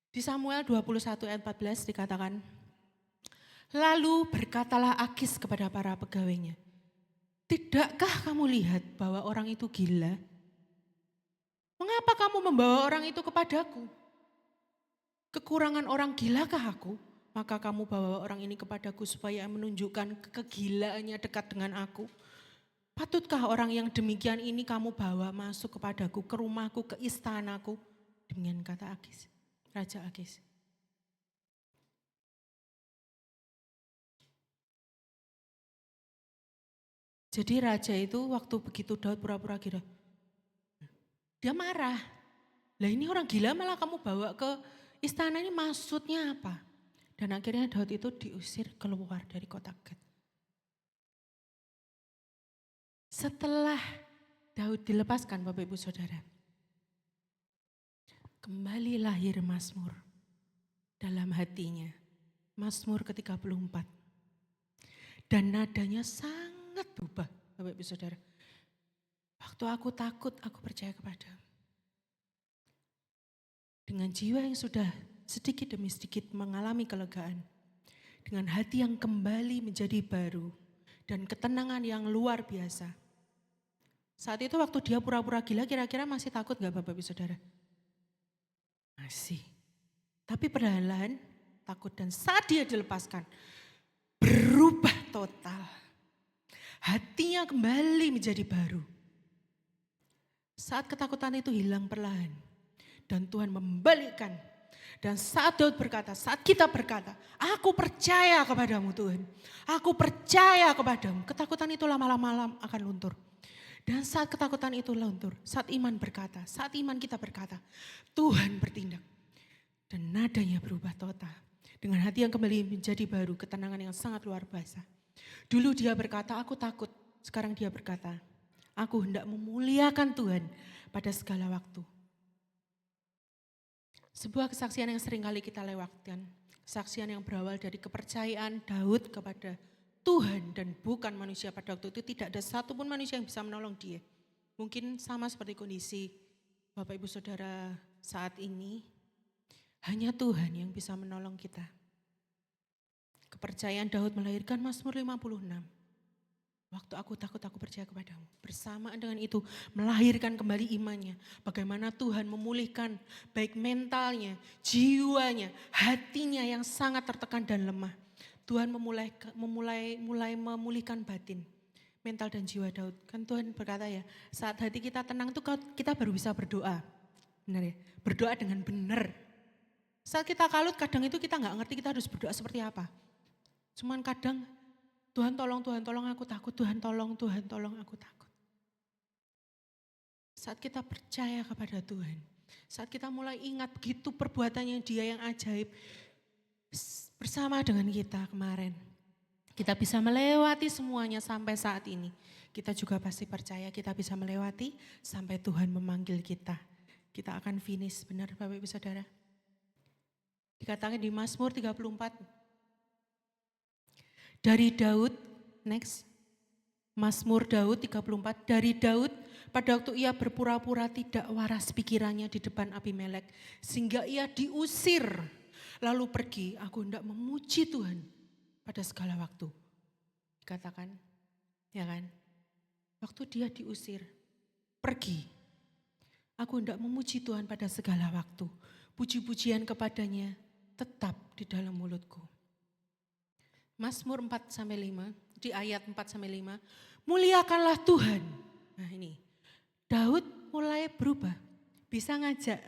Di Samuel 21 ayat 14 dikatakan, lalu berkatalah Akis kepada para pegawainya, tidakkah kamu lihat bahwa orang itu gila? Mengapa kamu membawa orang itu kepadaku? Kekurangan orang gilakah aku? Maka kamu bawa orang ini kepadaku supaya menunjukkan kegilaannya dekat dengan aku. Patutkah orang yang demikian ini kamu bawa masuk kepadaku, ke rumahku, ke istanaku? Demikian kata Akis, Raja Akis. Jadi raja itu waktu begitu Daud pura-pura gila, dia marah. Lah ini orang gila malah kamu bawa ke istana, ini maksudnya apa? Dan akhirnya Daud itu diusir keluar dari kota Gat. Setelah Daud dilepaskan Bapak Ibu Saudara, kembali lahir Mazmur dalam hatinya. Mazmur ke-34. Dan nadanya sangat berubah Bapak Ibu Saudara. Waktu aku takut, aku percaya kepadamu. Dengan jiwa yang sudah sedikit demi sedikit mengalami kelegaan. Dengan hati yang kembali menjadi baru. Dan ketenangan yang luar biasa. Saat itu waktu dia pura-pura gila, kira-kira masih takut gak Bapak Ibu Saudara? Masih. Tapi perlahan-lahan takut, dan saat dia dilepaskan, berubah total. Hatinya kembali menjadi baru. Saat ketakutan itu hilang perlahan. Dan Tuhan membalikkan. Dan saat Daud berkata, saat kita berkata, aku percaya kepadamu Tuhan. Aku percaya kepadamu. Ketakutan itu lama-lama akan luntur. Dan saat ketakutan itu luntur, saat iman berkata, saat iman kita berkata, Tuhan bertindak. Dan nadanya berubah total. Dengan hati yang kembali menjadi baru, ketenangan yang sangat luar biasa. Dulu dia berkata, aku takut. Sekarang dia berkata, aku hendak memuliakan Tuhan pada segala waktu. Sebuah kesaksian yang sering kali kita lewatkan. Kesaksian yang berawal dari kepercayaan Daud kepada Tuhan dan bukan manusia. Pada waktu itu tidak ada satupun manusia yang bisa menolong dia. Mungkin sama seperti kondisi Bapak Ibu Saudara saat ini. Hanya Tuhan yang bisa menolong kita. Kepercayaan Daud melahirkan Mazmur 56. Waktu aku takut, aku percaya kepadamu. Bersamaan dengan itu melahirkan kembali imannya. Bagaimana Tuhan memulihkan baik mentalnya, jiwanya, hatinya yang sangat tertekan dan lemah. Tuhan mulai memulihkan batin, mental dan jiwa Daud. Kan Tuhan berkata ya, saat hati kita tenang tuh kita baru bisa berdoa. Benar ya? Berdoa dengan benar. Saat kita kalut kadang itu kita nggak ngerti kita harus berdoa seperti apa. Cuman kadang Tuhan tolong aku takut, Tuhan tolong aku takut. Saat kita percaya kepada Tuhan, saat kita mulai ingat begitu perbuatannya Dia yang ajaib bersama dengan kita kemarin. Kita bisa melewati semuanya sampai saat ini. Kita juga pasti percaya kita bisa melewati sampai Tuhan memanggil kita. Kita akan finish, benar Bapak Ibu Saudara? Dikatakan di Mazmur 34. Dari Daud, next. Mazmur Daud 34. Dari Daud pada waktu ia berpura-pura tidak waras pikirannya di depan Abimelek. Sehingga ia diusir. Lalu pergi, aku hendak memuji Tuhan pada segala waktu. Dikatakan, ya kan? Waktu dia diusir, pergi. Aku hendak memuji Tuhan pada segala waktu. Puji-pujian kepadanya tetap di dalam mulutku. Mazmur 4-5, di ayat 4-5, muliakanlah Tuhan. Nah ini, Daud mulai berubah, bisa ngajak.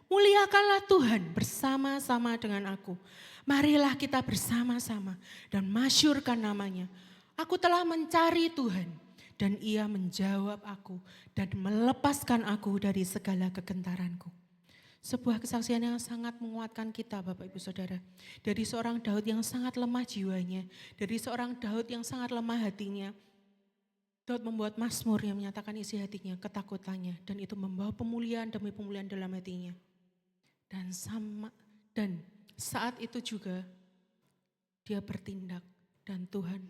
Muliakanlah Tuhan bersama-sama dengan aku. Marilah kita bersama-sama dan masyurkan namanya. Aku telah mencari Tuhan dan ia menjawab aku dan melepaskan aku dari segala kegentaranku. Sebuah kesaksian yang sangat menguatkan kita Bapak Ibu Saudara. Dari seorang Daud yang sangat lemah jiwanya. Dari seorang Daud yang sangat lemah hatinya. Daud membuat mazmur yang menyatakan isi hatinya, ketakutannya. Dan itu membawa pemulihan demi pemulihan dalam hatinya. Dan saat itu juga dia bertindak dan Tuhan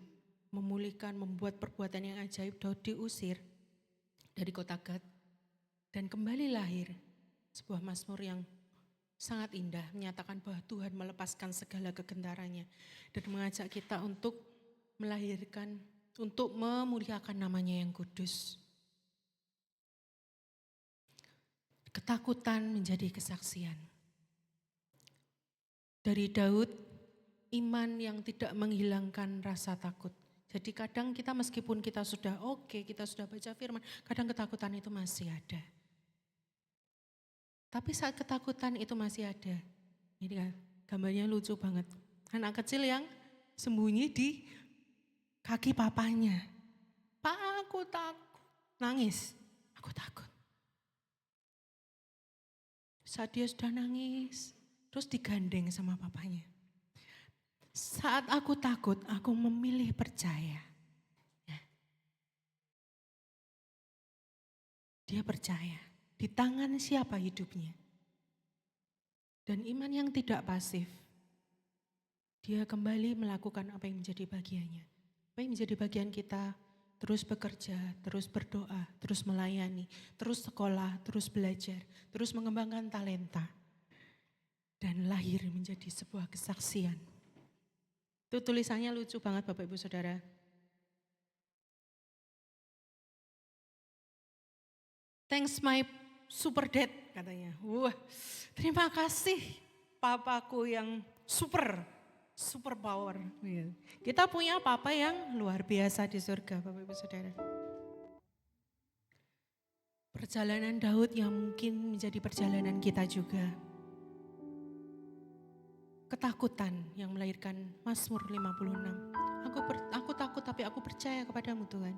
memulihkan, membuat perbuatan yang ajaib, Daud diusir dari kota Gad dan kembali lahir sebuah mazmur yang sangat indah, menyatakan bahwa Tuhan melepaskan segala kegentarannya dan mengajak kita untuk melahirkan, untuk memuliakan namanya yang kudus. Ketakutan menjadi kesaksian. Dari Daud, iman yang tidak menghilangkan rasa takut. Jadi kadang kita meskipun kita sudah oke, kita sudah baca firman, kadang ketakutan itu masih ada. Tapi saat ketakutan itu masih ada, ini kan gambarnya lucu banget. Anak kecil yang sembunyi di kaki papanya. Pak, aku takut. Nangis, aku takut. Saat dia sudah nangis, terus digandeng sama papanya. Saat aku takut, aku memilih percaya. Ya. Dia percaya, di tangan siapa hidupnya. Dan iman yang tidak pasif, dia kembali melakukan apa yang menjadi bagiannya. Apa yang menjadi bagian kita, terus bekerja, terus berdoa, terus melayani, terus sekolah, terus belajar, terus mengembangkan talenta. Dan lahir menjadi sebuah kesaksian. Itu tulisannya lucu banget Bapak Ibu Saudara. Thanks my super dad katanya. Wah, terima kasih papaku yang super power. Kita punya papa yang luar biasa di surga Bapak Ibu Saudara. Perjalanan Daud yang mungkin menjadi perjalanan kita juga. Ketakutan yang melahirkan Mazmur 56. Aku takut tapi aku percaya kepadamu Tuhan.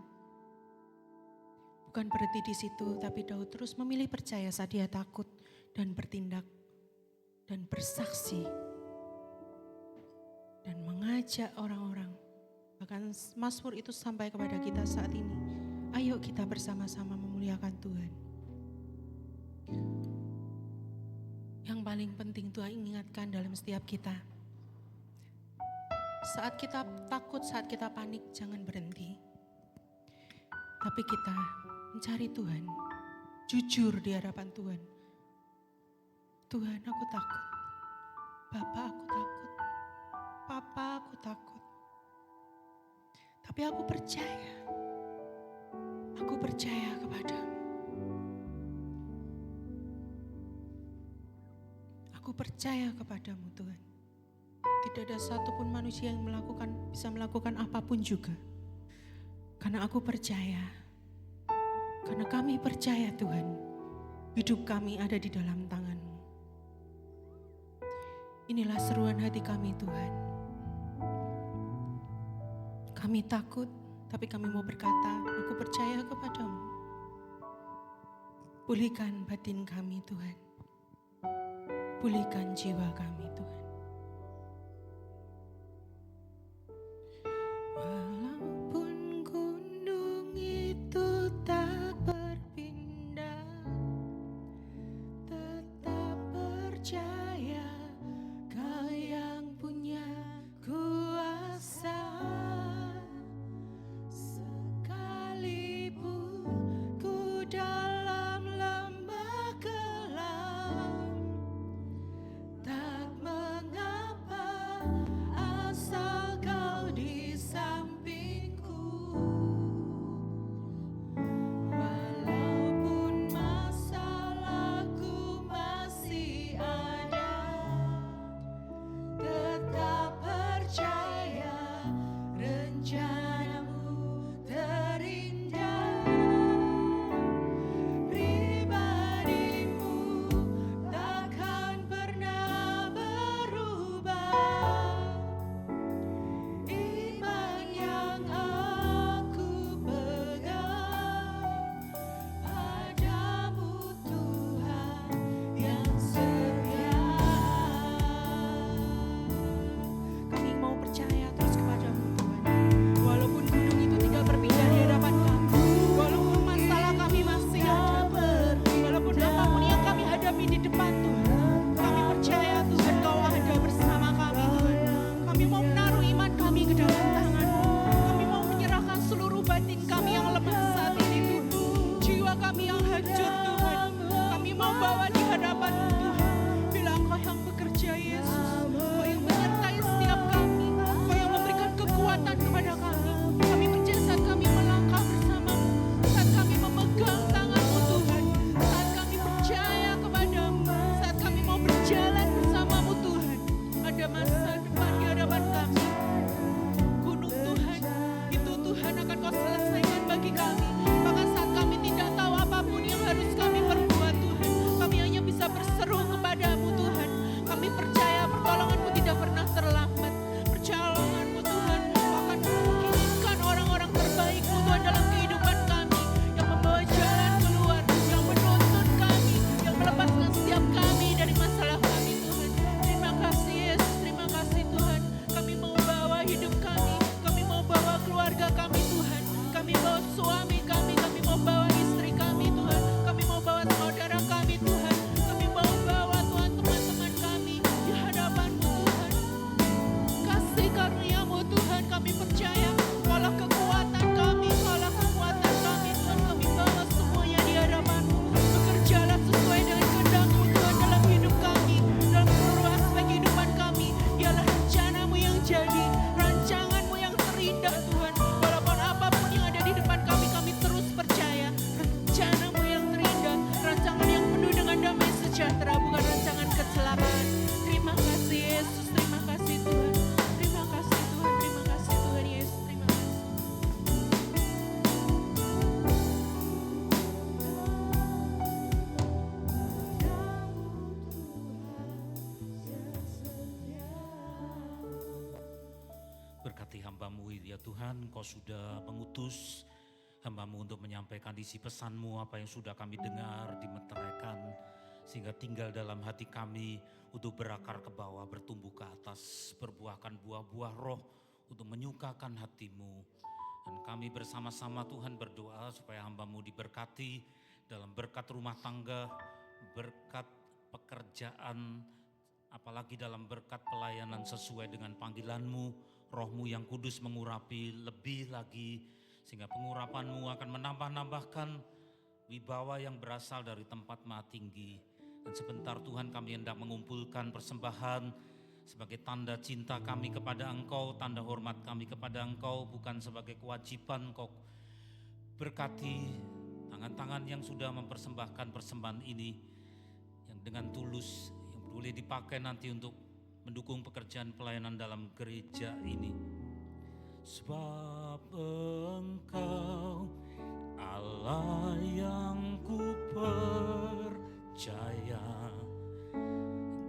Bukan berhenti di situ, tapi Daud terus memilih percaya saat dia takut dan bertindak dan bersaksi. Dan mengajak orang-orang. Bahkan Mazmur itu sampai kepada kita saat ini. Ayo kita bersama-sama memuliakan Tuhan. Yang paling penting Tuhan ingatkan dalam setiap kita. Saat kita takut, saat kita panik, jangan berhenti. Tapi kita mencari Tuhan, jujur di hadapan Tuhan. Tuhan, aku takut. Bapak, aku takut. Papa, aku takut. Tapi aku percaya. Aku percaya kepadamu. Aku percaya kepadamu Tuhan. Tidak ada satupun manusia yang bisa melakukan apapun juga. Karena aku percaya. Karena kami percaya Tuhan. Hidup kami ada di dalam tangan-Mu. Inilah seruan hati kami Tuhan. Kami takut, tapi kami mau berkata, aku percaya kepadamu. Pulihkan batin kami Tuhan. Pulihkan jiwa kami Tuhan. Walaupun gunung itu tak berpindah, tetap percaya Kau yang punya kuasa. Sekalipun ku dalam lembah gelap, tak Tuhan, Kau sudah mengutus hamba-Mu untuk menyampaikan isi pesan-Mu, apa yang sudah kami dengar, dimeteraikan, sehingga tinggal dalam hati kami untuk berakar ke bawah, bertumbuh ke atas, berbuahkan buah-buah roh untuk menyukakan hati-Mu. Dan kami bersama-sama Tuhan berdoa supaya hamba-Mu diberkati dalam berkat rumah tangga, berkat pekerjaan, apalagi dalam berkat pelayanan sesuai dengan panggilan-Mu. Roh-Mu yang kudus mengurapi lebih lagi, sehingga pengurapan-Mu akan menambah-nambahkan wibawa yang berasal dari tempat maha tinggi. Dan sebentar Tuhan, kami hendak mengumpulkan persembahan sebagai tanda cinta kami kepada Engkau, tanda hormat kami kepada Engkau, bukan sebagai kewajiban. Kau berkati tangan-tangan yang sudah mempersembahkan persembahan ini, yang dengan tulus, yang boleh dipakai nanti untuk mendukung pekerjaan pelayanan dalam gereja ini. Sebab Engkau Allah yang ku percaya,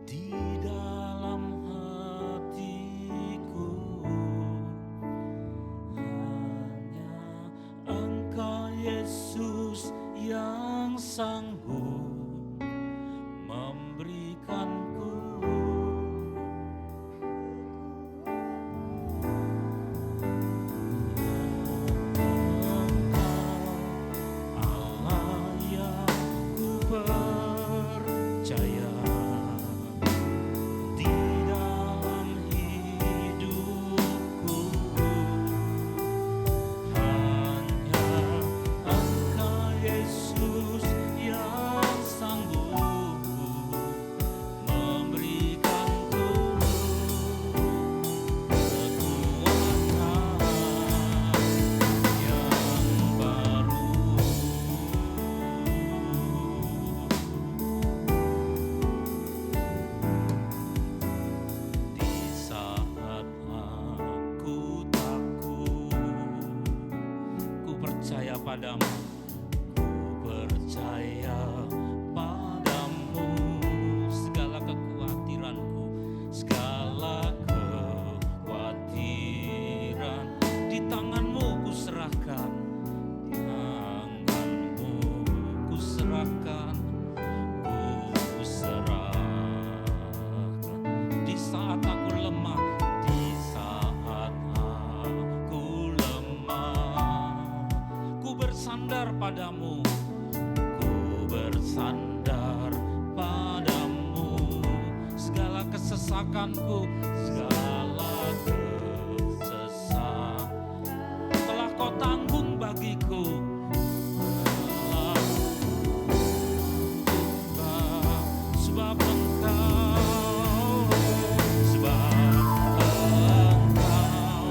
di dalam hatiku hanya Engkau Yesus yang sanggup memberikanku padamu, ku percaya padamu, segala kekhawatiranku, segala kekhawatiran di tanganmu ku serahkan, tanganmu ku serahkan, ku serahkan. Di saat aku lemah, di saat aku lemah, bersandar padamu, ku bersandar padamu, segala kesesakanku, segala kesesakan telah kau tanggung bagiku. Sebab Engkau, sebab Engkau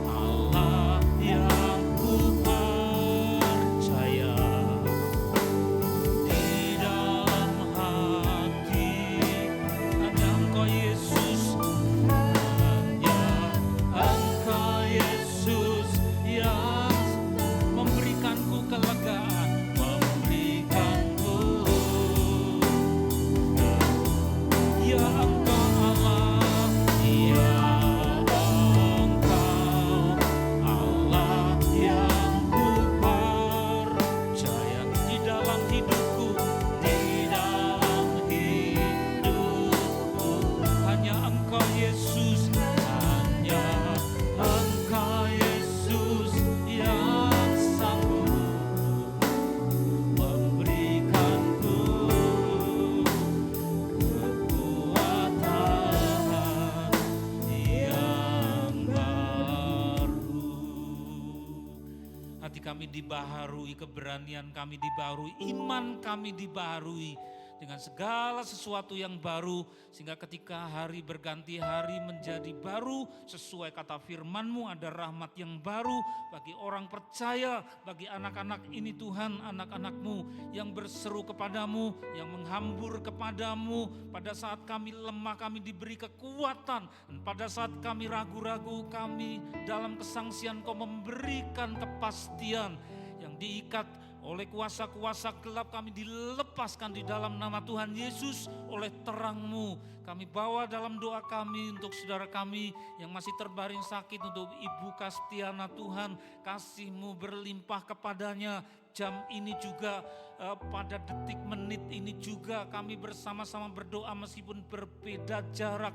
Allah yang ku percaya, di dalam hati ada Engkau Yesus, hanya Engkau Yesus yang memberikanku kelegaan, memberikanku, ya Engkau Allah, ya Engkau Allah yang ku percaya, di dalam hidupku, di dalam hidupku, hanya Engkau Yesus, hanya Engkau Yesus yang sanggup memberikanku kekuatan yang baru. Hati kami dibaharui, keberanian kami dibaharui, iman kami dibaharui dengan segala sesuatu yang baru, sehingga ketika hari berganti hari menjadi baru, sesuai kata firman-Mu, ada rahmat yang baru bagi orang percaya, bagi anak-anak ini Tuhan, anak-anak-Mu yang berseru kepadamu, yang menghambur kepadamu. Pada saat kami lemah, kami diberi kekuatan, dan pada saat kami ragu-ragu, kami dalam kesangsian Kau memberikan kepastian yang diikat oleh kuasa-kuasa gelap kami dilepaskan di dalam nama Tuhan Yesus oleh terang-Mu. Kami bawa dalam doa kami untuk saudara kami yang masih terbaring sakit, untuk Ibu Kastiana Tuhan, kasih-Mu berlimpah kepadanya. Jam ini juga, pada detik menit ini juga kami bersama-sama berdoa meskipun berbeda jarak.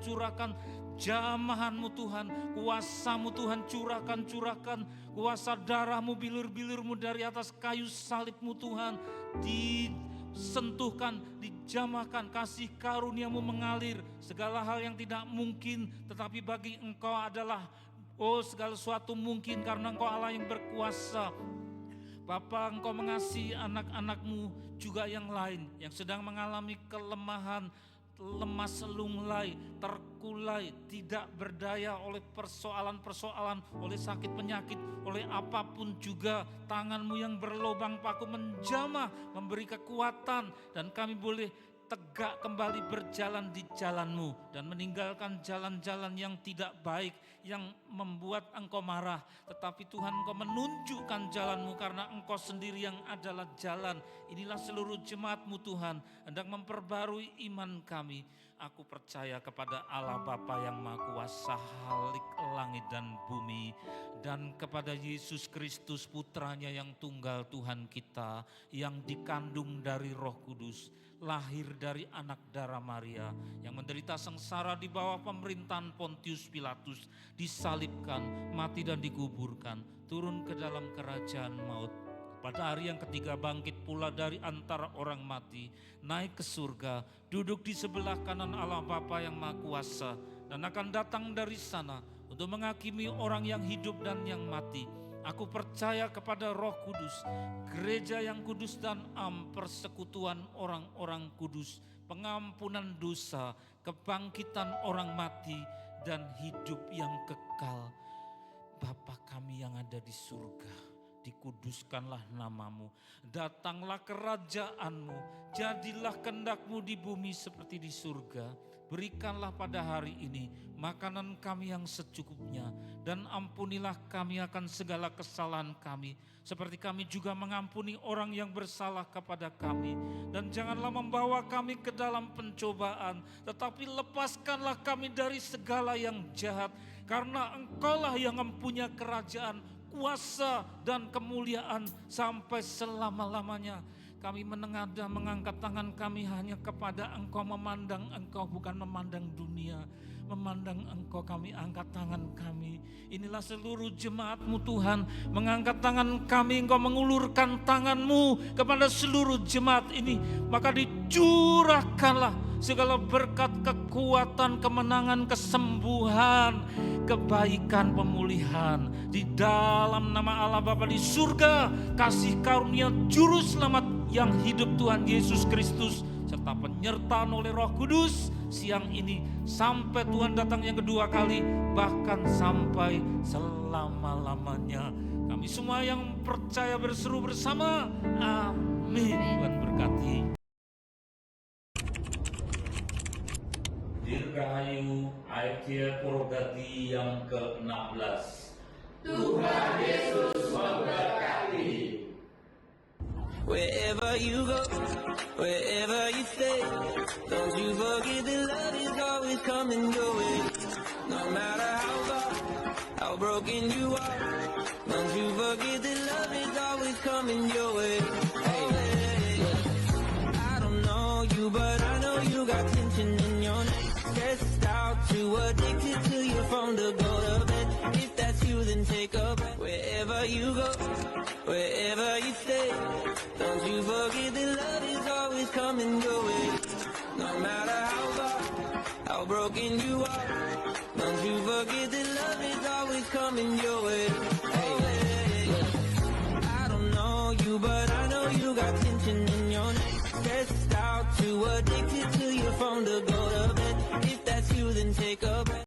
Curahkan jamahan-Mu Tuhan, kuasa-Mu Tuhan, curahkan kuasa darah-Mu, bilur-bilur-Mu dari atas kayu salib-Mu Tuhan, disentuhkan, dijamahkan, kasih karunia-Mu mengalir. Segala hal yang tidak mungkin, tetapi bagi Engkau adalah segala sesuatu mungkin karena Engkau Allah yang berkuasa. Bapa, Engkau mengasihi anak-anak-Mu juga yang lain yang sedang mengalami kelemahan, lemas lunglai, terkulai, tidak berdaya oleh persoalan-persoalan, oleh sakit penyakit, oleh apapun juga. Tangan-Mu yang berlobang paku menjamah, memberi kekuatan, dan kami boleh tegak kembali berjalan di jalan-Mu dan meninggalkan jalan-jalan yang tidak baik, yang membuat Engkau marah. Tetapi Tuhan, Engkau menunjukkan jalan-Mu karena Engkau sendiri yang adalah jalan. Inilah seluruh jemaat-Mu Tuhan, hendak memperbarui iman kami. Aku percaya kepada Allah Bapa yang Maha Kuasa, Khalik langit dan bumi, dan kepada Yesus Kristus Putranya yang tunggal Tuhan kita, yang dikandung dari Roh Kudus, lahir dari anak darah Maria, yang menderita sengsara di bawah pemerintahan Pontius Pilatus, disalibkan, mati dan dikuburkan, turun ke dalam kerajaan maut. Pada hari yang ketiga bangkit pula dari antara orang mati, naik ke surga, duduk di sebelah kanan Allah Bapa yang Maha Kuasa, dan akan datang dari sana untuk menghakimi orang yang hidup dan yang mati. Aku percaya kepada Roh Kudus, gereja yang kudus dan persekutuan orang-orang kudus, pengampunan dosa, kebangkitan orang mati, dan hidup yang kekal. Bapa kami yang ada di surga, dikuduskanlah nama-Mu, datanglah kerajaan-Mu, jadilah kehendak-Mu di bumi seperti di surga. Berikanlah pada hari ini makanan kami yang secukupnya, dan ampunilah kami akan segala kesalahan kami, seperti kami juga mengampuni orang yang bersalah kepada kami. Dan janganlah membawa kami ke dalam pencobaan, tetapi lepaskanlah kami dari segala yang jahat, karena Engkau-lah yang mempunyai kerajaan, kuasa dan kemuliaan sampai selama-lamanya. Kami menengadah, mengangkat tangan kami hanya kepada Engkau, memandang Engkau, bukan memandang dunia. Memandang Engkau kami angkat tangan kami. Inilah seluruh jemaat-Mu Tuhan, mengangkat tangan kami, Engkau mengulurkan tangan-Mu kepada seluruh jemaat ini. Maka dicurahkanlah segala berkat, kekuatan, kemenangan, kesembuhan, kebaikan, pemulihan di dalam nama Allah Bapa di surga, kasih karunia juru selamat yang hidup Tuhan Yesus Kristus, serta penyertaan oleh Roh Kudus siang ini sampai Tuhan datang yang kedua kali, bahkan sampai selama-lamanya. Kami semua yang percaya berseru bersama, amin. Tuhan berkati. Dirgahayu ayat Purgati yang ke-16. Tuhan Yesus memberkati. Wherever you go, wherever you stay, don't you forget that love is always coming your way. No matter how far, how broken you are, don't you forget that love is always coming your way. Hey, I don't know you, but I know you got tension in your neck. Stressed out, too addicted to your phone to go to bed. If that's you, then take a breath. Wherever you go, wherever you stay, don't you forget that love is always coming your way. No matter how far, how broken you are, don't you forget that love is always coming your way. Hey, I don't know you, but I know you got tension in your neck. Stressed out, too addicted to your phone to go to bed. If that's you, then take a breath.